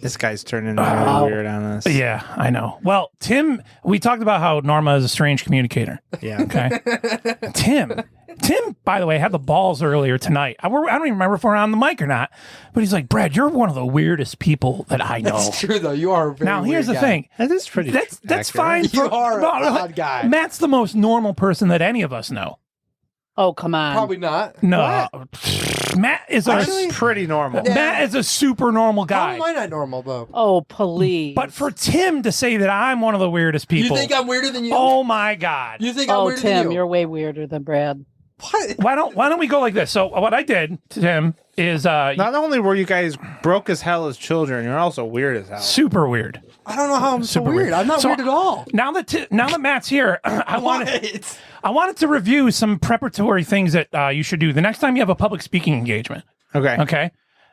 This guy's turning really weird on us. Yeah, I know. Well, Tim, we talked about how Norma is a strange communicator. Yeah. Okay. Tim, by the way, had the balls earlier tonight. I don't even remember if we're on the mic or not, but he's like, Brad, you're one of the weirdest people that I know. That's true, though. You are a very Now, here's the weird guy. thing. That is pretty That's accurate. fine. You are an odd guy. Matt's the most normal person that any of us know. Oh, come on. Probably not. No. Matt is That's pretty normal. Yeah. Matt is a super normal How guy. am I not normal, though? Oh, please. But for Tim to say that I'm one of the weirdest You people. think I'm weirder than you? Oh my God. You think I'm Oh, weirder than Tim, you? you're way weirder than Brad. What? Why don't we go like this? So what I did, Tim, is Not only were you guys broke as hell as children, you're also weird as hell. super weird. I don't know how I'm so Super weird. weird. I'm not So- weird at all. Now that Matt's here, I wanted What? I wanted to review some preparatory things that you should do the next time you have a public speaking engagement. Okay. Okay.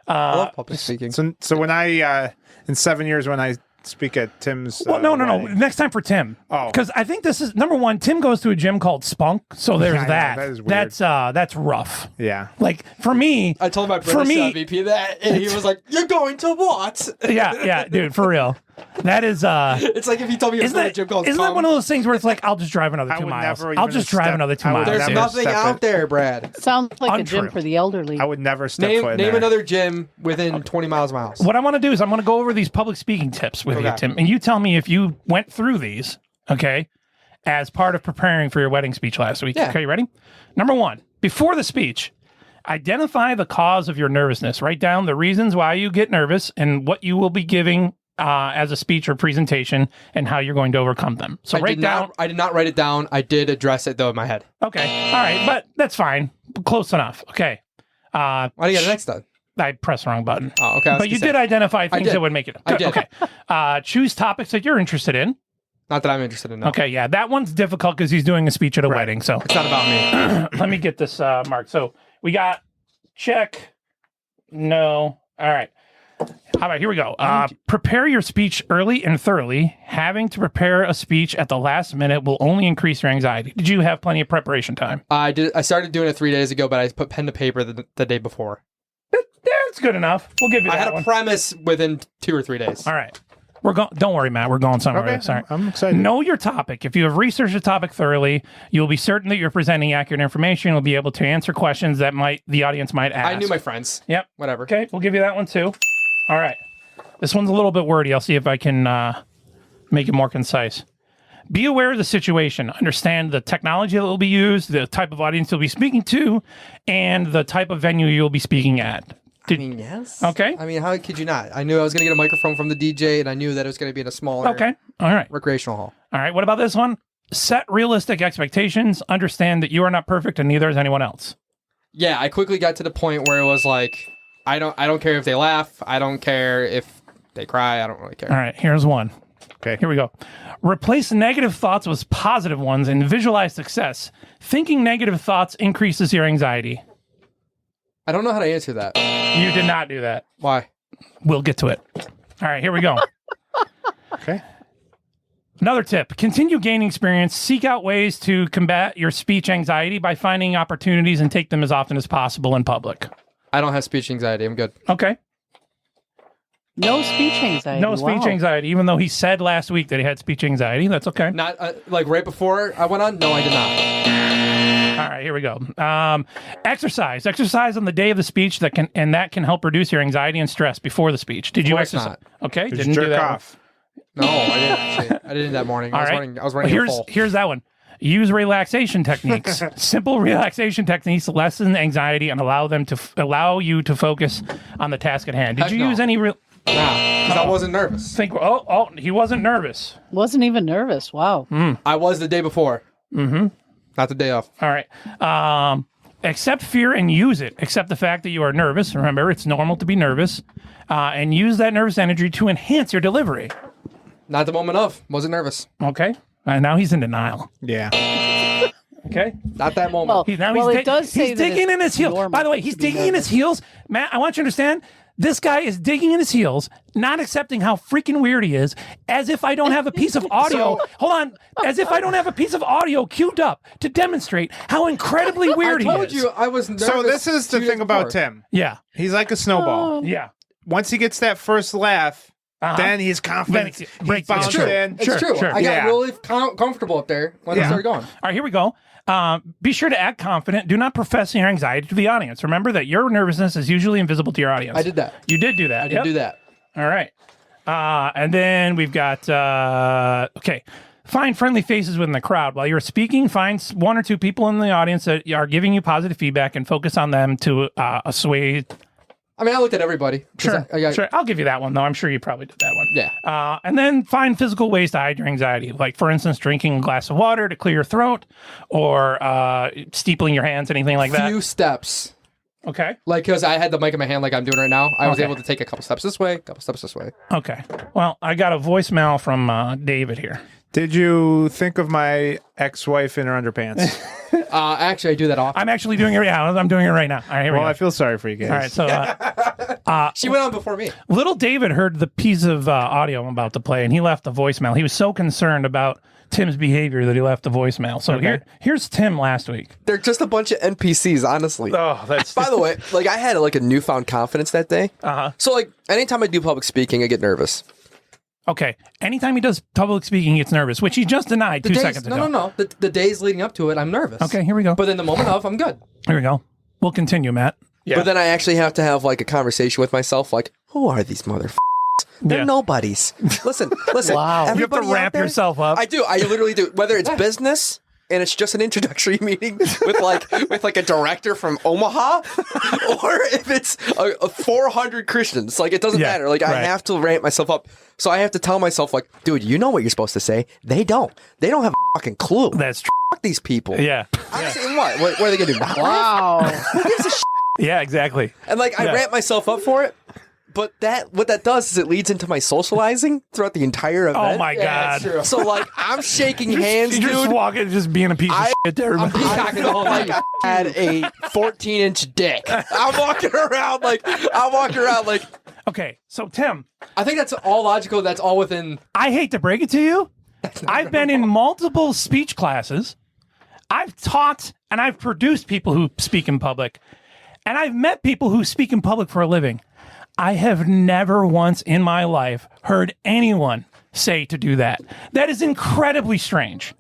I love public speaking. So when I in 7 years when I speak at Tim's Well, no. wedding- Next time for Tim. Oh. Because I think this is number one. Tim goes to a gym called Spunk, so there's I know, that. that is weird. That's rough. Yeah. Like for me, I told my For British me- VP that, and he was like, "You're going to what?" yeah, dude, for real. That is It's like if he told me isn't to a that, gym called isn't that Cum. one of those things where it's like I'll just drive another I 2 would miles. never I'll even just drive step- another 2 I would miles. There's never dude. nothing step out it. there, Brad. Sounds like Untrue. a gym for the elderly. I would never step foot in Name there. another gym within 20 miles of my house. What I want to do is I'm going to go over these public speaking tips with you, Okay. Tim, and you tell me if you went through these, okay, as part of preparing for your wedding speech last week. Yeah. Okay, you ready? Number one, before the speech, identify the cause of your nervousness. Write down the reasons why you get nervous and what you will be giving as a speech or presentation and how you're going to overcome them. So I write down. I did not write it down. I did address it though in my head. Okay, all right, but that's fine. Close enough. Okay. Why do you get it next done? I pressed the wrong button. Oh, okay. I was But you gonna did say. identify things did. that would make it. I did. Okay. Choose topics that you're interested in. Not that I'm interested in. No. Okay, yeah, that one's difficult because he's doing a speech at a wedding. So It's not about me. let me get this marked. So we got check. No. All right. All right, here we go. Prepare your speech early and thoroughly. Having to prepare a speech at the last minute will only increase your anxiety. Did you have plenty of preparation time? I did. I started doing it 3 days ago, but I put pen to paper the day before. That's good enough. We'll give you I that had a one. premise within 2 or 3 days. All right. We're going. Don't worry, Matt. We're going somewhere. Okay, with this. All right. I'm excited. Know your topic. If you have researched a topic thoroughly, you'll be certain that you're presenting accurate information. You'll be able to answer questions that the audience might ask. I knew my friends. Yep. Whatever. Okay, we'll give you that one too. All right. This one's a little bit wordy. I'll see if I can make it more concise. Be aware of the situation. Understand the technology that will be used, the type of audience you'll be speaking to, and the type of venue you'll be speaking at. I mean, yes. Okay. I mean, how could you not? I knew I was going to get a microphone from the DJ, and I knew that it was going to be in a smaller Okay. All right. recreational hall. All right. What about this one? Set realistic expectations. Understand that you are not perfect and neither is anyone else. Yeah, I quickly got to the point where it was like, I don't care if they laugh. I don't care if they cry. I don't really care. All right. Here's one. Okay. Here we go. Replace negative thoughts with positive ones and visualize success. Thinking negative thoughts increases your anxiety. I don't know how to answer that. You did not do that. Why? We'll get to it. All right, here we go. Okay. Another tip. Continue gaining experience. Seek out ways to combat your speech anxiety by finding opportunities and take them as often as possible in public. I don't have speech anxiety. I'm good. Okay. No speech anxiety. No speech Wow. anxiety, even though he said last week that he had speech anxiety. That's okay. Not like right before I went on. No, I did not. All right, here we go. Exercise. Exercise on the day of the speech that can help reduce your anxiety and stress before the speech. Did you course exercise? not. Okay, Just didn't do jerk that. off. No, I didn't. Actually. I did it that morning. All right. I was running a full. Here's that one. Use relaxation techniques. Simple relaxation techniques lessen anxiety and allow you to focus on the task at hand. Did Heck you no. use any real? Nah, because I wasn't nervous. He wasn't nervous. Wasn't even nervous. Wow. I was the day before. Mm-hmm. Not the day off. All right. Accept fear and use it. Accept the fact that you are nervous. Remember, it's normal to be nervous, and use that nervous energy to enhance your delivery. Not the moment of. Wasn't nervous. Okay. Now he's in denial. Yeah. Okay. Not that moment. Well, He's it does say he's that digging it's in his heels. normal By the way, to he's be digging in his heels. Matt, I want you to understand. This guy is digging in his heels, not accepting how freaking weird he is, as if I don't have a piece of audio. Hold on. As if I don't have a piece of audio queued up to demonstrate how incredibly weird I he told is. you I was nervous. So this is the 2 days thing about before. Tim. Yeah. He's like a snowball. Yeah. Once he gets that first laugh, Then he's confident. Then He breaks bounced it. in. It's true. Sure. I got Yeah. really comfortable up there when I started going. All right, here we go. Be sure to act confident. Do not profess your anxiety to the audience. Remember that your nervousness is usually invisible to your audience. I did that. You did do that. I did do that. All right. And then we've got, okay. Find friendly faces within the crowd. While you're speaking, find one or two people in the audience that are giving you positive feedback and focus on them to assuage. I mean, I looked at everybody. 'Cause Sure, I got, sure. I'll give you that one, though. I'm sure you probably did that one. Yeah. And then find physical ways to hide your anxiety, like, for instance, drinking a glass of water to clear your throat or steepling your hands, anything like that. Few steps. Okay. Like, because I had the mic in my hand like I'm doing right now. I was Okay. able to take a couple steps this way, a couple steps this way. Okay. Well, I got a voicemail from David here. Did you think of my ex-wife in her underpants? Actually, I do that often. I'm actually doing it right now. I'm doing it right now. All right, here Well, we I go. feel sorry for you guys. All right, so She went on before me. little David heard the piece of audio I'm about to play, and he left a voicemail. He was so concerned about Tim's behavior that he left a voicemail. So here's Tim last week. They're just a bunch of NPCs, honestly. Oh, that's By the way, like I had like a newfound confidence that day. Uh-huh. So like anytime I do public speaking, I get nervous. Okay. Anytime he does public speaking, he gets nervous, which he just denied 2 Days, seconds ago. no. The days leading up to it, I'm nervous. Okay, here we go. But in the moment of, I'm good. Here we go. We'll continue, Matt. Yeah. But then I actually have to have like a conversation with myself, like, who are these motherfuckers? They're Yeah. nobodies. Listen. Wow. You have to everybody out wrap there- yourself up. I do. I literally do. Whether it's business and it's just an introductory meeting with like a director from Omaha, or if it's a 400 Christians, like it doesn't Yeah, matter. Like I right. have to ramp myself up. So I have to tell myself, like, dude, you know what you're supposed to say. They don't. They don't have a fucking clue. That's true. Fuck these people. Yeah. Honestly, and what are they gonna do? Not laugh? Wow. Who gives a shit? Yeah, exactly. And like I Yeah. ramp myself up for it. But what that does is it leads into my socializing throughout the entire event. Oh, my Yeah, God. that's true. So like I'm shaking hands, You're just dude. walking, just being a piece of shit to everybody. Peacocking the whole Like night. I had a 14-inch dick. I'm walking around like Okay, so Tim, I think that's all logical. That's all within. I hate to break it to you. I've been in multiple speech classes. I've taught and I've produced people who speak in public. And I've met people who speak in public for a living. I have never once in my life heard anyone say to do that. That is incredibly strange.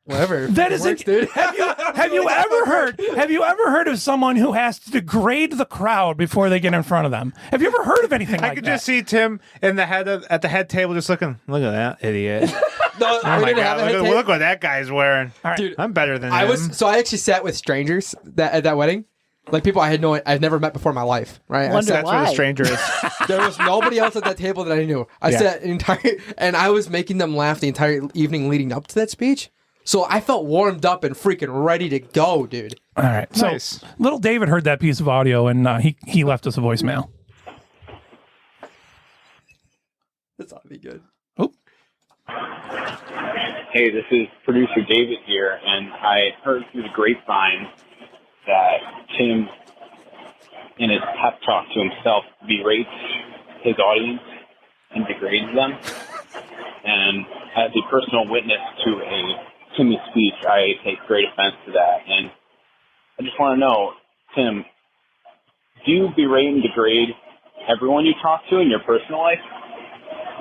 Whatever. That It is works, dude. Have you ever heard of someone who has to degrade the crowd before they get in front of them? Have you ever heard of anything I like could that? just see Tim at the head table, just looking. Look at that idiot! No, Oh my we didn't have god! a head Look, tape. look what that guy's wearing. Dude, I'm better than I him. was so I actually sat with strangers at that wedding, like people I've never met before in my life. Right? I Wonder sat, That's where the Why? stranger is. there was nobody else at that table that I knew. I Yeah. sat and I was making them laugh the entire evening leading up to that speech. So I felt warmed up and freaking ready to go, dude. All right. So Nice. little David heard that piece of audio and he left us a voicemail. That's ought to be good. Hey, this is producer David here, and I heard through the grapevine that Tim, in his pep talk to himself, berates his audience and degrades them. And as a personal witness to a Timmy speech, I take great offense to that. And I just want to know, Tim, do you berate and degrade everyone you talk to in your personal life?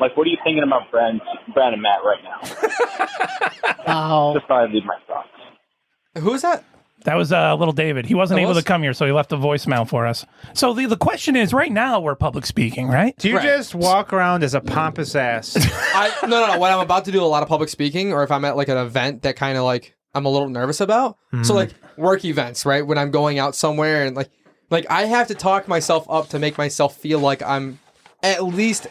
Like, what are you thinking about Brad and Matt right now? Wow. Just thought I'd leave my thoughts. Who is that? That was little David. He wasn't That able was? to come here, so he left a voicemail for us. So the question is, right now we're public speaking, right? Do you Right. just walk around as a pompous ass? No. When I'm about to do a lot of public speaking, or if I'm at like an event that kind of like I'm a little nervous about, so like work events, right? When I'm going out somewhere and like I have to talk myself up to make myself feel like I'm at least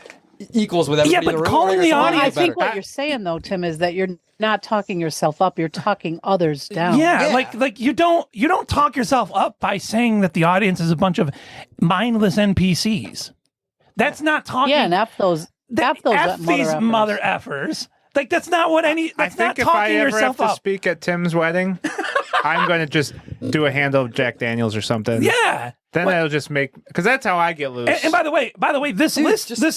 equals with everybody Yeah, in the but room. calling or the something audience- I better. think what you're saying though, Tim, is that you're not talking yourself up. You're talking others down. Yeah, Yeah. like you don't talk yourself up by saying that the audience is a bunch of mindless NPCs. That's not talking. Yeah, and F those F these effers. mother effers. Like that's not what any. I That's not think if I talking ever have yourself to up. speak at Tim's wedding, I'm going to just do a handle of Jack Daniels or something. Yeah. Then that'll just make because that's how I get loose. And by the way, this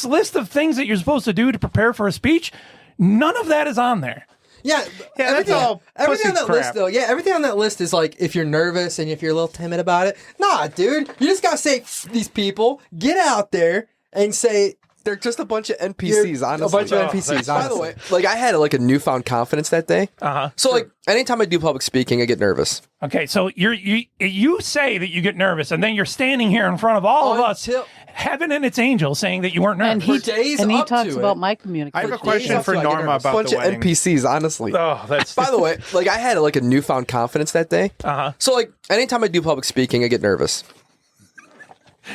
list of things that you're supposed to do to prepare for a speech, none of that is on there. Yeah, Yeah, that's everything, all everything on pussy that list, crap. though. Yeah, everything on that list is like if you're nervous and if you're a little timid about it. Nah, dude, you just gotta say "F these people. Get out there and say They're just a bunch of NPCs, honestly. A bunch of NPCs. By the way, like I had like a newfound confidence that day. So like anytime I do public speaking, I get nervous. Okay, so you say that you get nervous, and then you're standing here in front of all of us, heaven and its angels, saying that you weren't And nervous. he talks about my I communication. have a question for I get Norma nervous. about Bunch the of wedding. NPCs, honestly. Oh, that's By the way, like I had like a newfound confidence that day. So like anytime I do public speaking, I get nervous.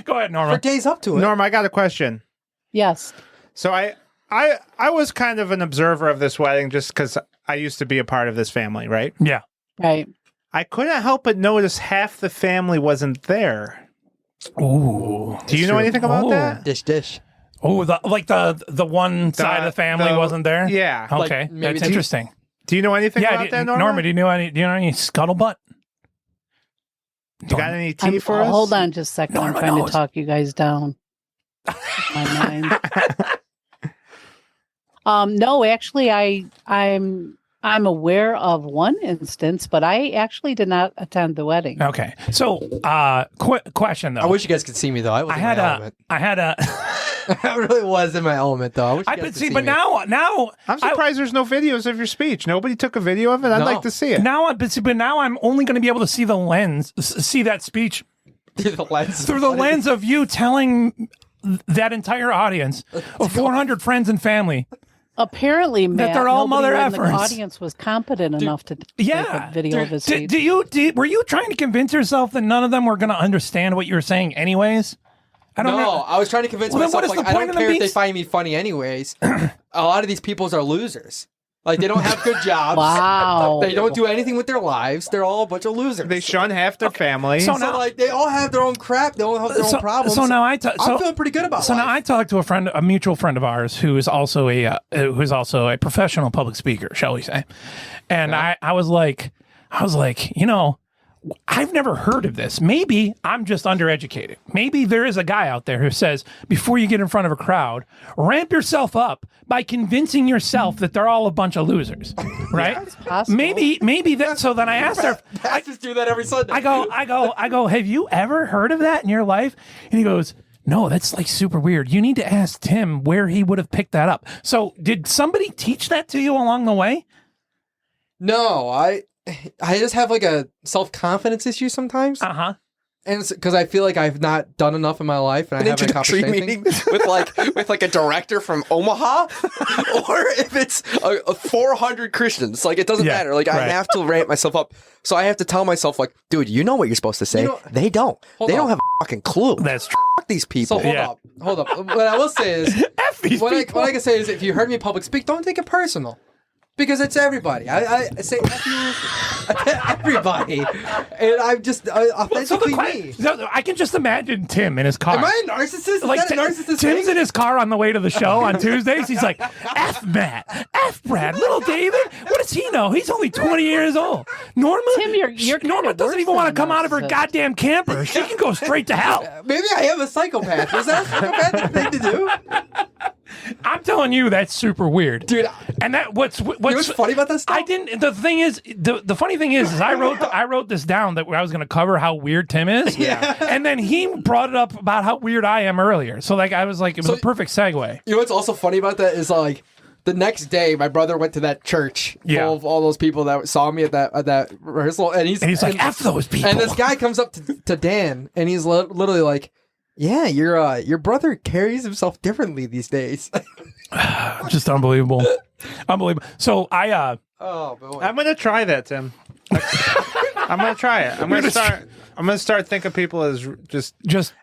Go ahead, Norma. For days up to it. Norma, I got a question. Yes. So I was kind of an observer of this wedding just because I used to be a part of this family, right? Yeah. Right. I couldn't help but notice half the family wasn't there. Ooh. Do you know anything about Oh. that? Dish. Oh, the one side of the family wasn't there. Yeah. Okay, Like, maybe that's the- interesting. Do you know anything Yeah, about that, Norma? Norma, do you know any scuttlebutt? You got any tea for us? Hold on just a second. I'm Norma trying knows. to talk you guys down. My mind. No, actually, I'm aware of one instance, but I actually did not attend the wedding. Okay, so question though. I wish you guys could see me though. I was in my element. I really was in my element though. I wish you guys but could see, see but me. now I'm surprised there's no videos of your speech. Nobody took a video of it. I'd No. like to see it. but now I'm only going to be able to see the lens, see that speech through the lens. through the lens of you telling that entire audience of 400 friends and family. Apparently, Matt, they're all nobody mother in the effers. audience was competent enough to take Yeah, a video of his speech. were you trying to convince yourself that none of them were going to understand what you were saying anyways? I don't No, know. I was trying to convince Well, then what myself is like the I point don't of them care if being they s- find me funny anyways. A lot of these peoples are losers. Like they don't have good jobs. Wow. They don't do anything with their lives. They're all a bunch of losers. They shun half their family. So So now- like they all have their own crap. They all have their own problems. So now I'm feeling pretty good about So now life. I talked to a mutual friend of ours who is also a professional public speaker, shall we say? And I was like, you know, I've never heard of this. Maybe I'm just undereducated. Maybe there is a guy out there who says, before you get in front of a crowd, ramp yourself up by convincing yourself that they're all a bunch of losers, right? possible. Maybe that. So then I asked her. Pastors do that every Sunday. I go, have you ever heard of that in your life? And he goes, no, that's like super weird. You need to ask Tim where he would have picked that up. So did somebody teach that to you along the way? No, I just have like a self-confidence issue sometimes. Uh-huh. And because I feel like I've not done enough in my life and An I haven't introductory accomplished meeting anything. with like a director from Omaha, or if it's a 400 Christians, like it doesn't Yeah, matter. Like I right. have to ramp myself up, so I have to tell myself like, dude, you know what you're supposed to say. You know- They don't. Hold They don't on. have a fucking clue. That's true. Fuck these people. So Yeah. hold up. What I will say is, F these what people. I can say is, if you heard me public speak, don't take it personal. Because it's everybody. I say F you to everybody. And I'm just So the authentically que- me. so I can just imagine Tim in his car. Am I a narcissist? Is Like that a narcissist Tim's thing? in his car on the way to the show on Tuesdays. He's like, F Matt, F Brad, little David. What does he know? He's only 20 years old. Norma, Tim, you're Norma kinda doesn't worse even want to than a come out of her narcissist. goddamn camper. She can go straight to hell. Maybe I am a psychopath. Is that a psychopathic thing to do? I'm telling you, that's super weird, Dude, And that what's you know what's funny about that stuff? I didn't. The thing is, the funny thing is I wrote this down that I was going to cover how weird Tim is. Yeah. And then he brought it up about how weird I am earlier. So like I was like, it was a perfect segue. You know what's also funny about that is like the next day my brother went to that church Yeah. full of all those people that saw me at that rehearsal and he's like, F those people. And this guy comes up to Dan and he's literally like, yeah, your brother carries himself differently these days. Just unbelievable. Unbelievable. So I Oh boy. I'm gonna try that, Tim. I'm gonna try it. I'm gonna start thinking people as just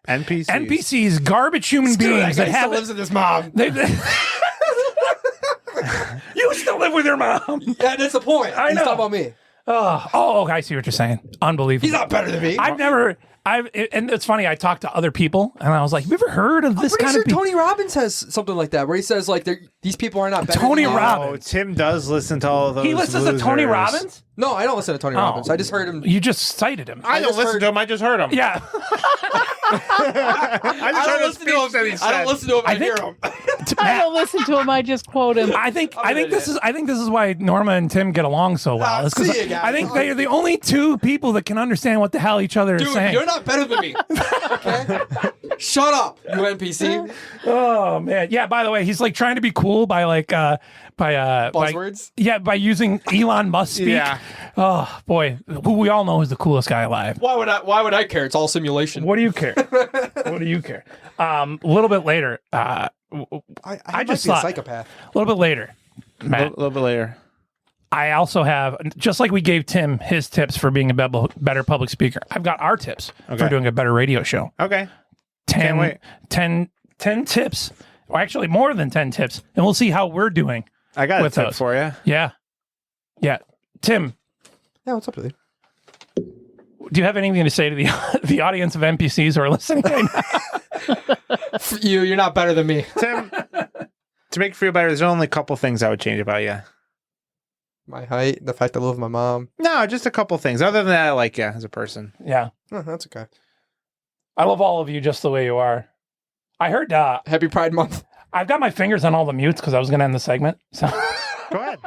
NPCs. NPCs, garbage human beings that He still have lives with his mom. You still live with your mom. Yeah, that's the point. I He's know. talking about me. Oh, okay, I see what you're saying. Unbelievable. He's not better than me. And it's funny, I talked to other people and I was like, have you ever heard of this Pretty kind sure of people? Tony Robbins has something like that where he says like these people are not better Tony than you. Robbins. Oh, Tim does listen to all of those. He listens to Tony losers. Robbins? No, I don't listen to Tony Robbins. I just heard him. You just cited him. I don't just listen heard- to him. I just heard him. Yeah. I just heard a speech that he said. I don't listen to him. I, I hear think- him. I don't listen to him. I just quote him. I think this is why Norma and Tim get along so well. It's 'cause see you guys. I think they are the only two people that can understand what the hell each other is Dude, saying. you're not better than me. Okay? Shut up, you NPC. Oh man, yeah. By the way, he's like trying to be cool by Buzzwords. by using Elon Musk speak. Yeah. Oh boy, who we all know is the coolest guy alive. Why would I care? It's all simulation. What do you care? What do you care? A little bit later, I just might be a thought- psychopath. a little bit later, A Matt. little bit later. I also have, just like we gave Tim his tips for being a better public speaker, I've got our tips for Okay. doing a better radio show. Okay. 10, wait. 10 tips, or actually more than 10 tips, and we'll see how we're doing. I got a With tip those. for you. Yeah. Yeah. Tim, Yeah, what's up with you? do you have anything to say to the the audience of NPCs who are listening right now? You're not better than me. Tim, to make you feel better, there's only a couple things I would change about you. My height, the fact I live with my mom. No, just a couple things. Other than that, I like you as a person. Yeah. Oh, that's okay. I love all of you just the way you are. I heard Happy Pride Month. I've got my fingers on all the mutes because I was going to end the segment. So Go ahead.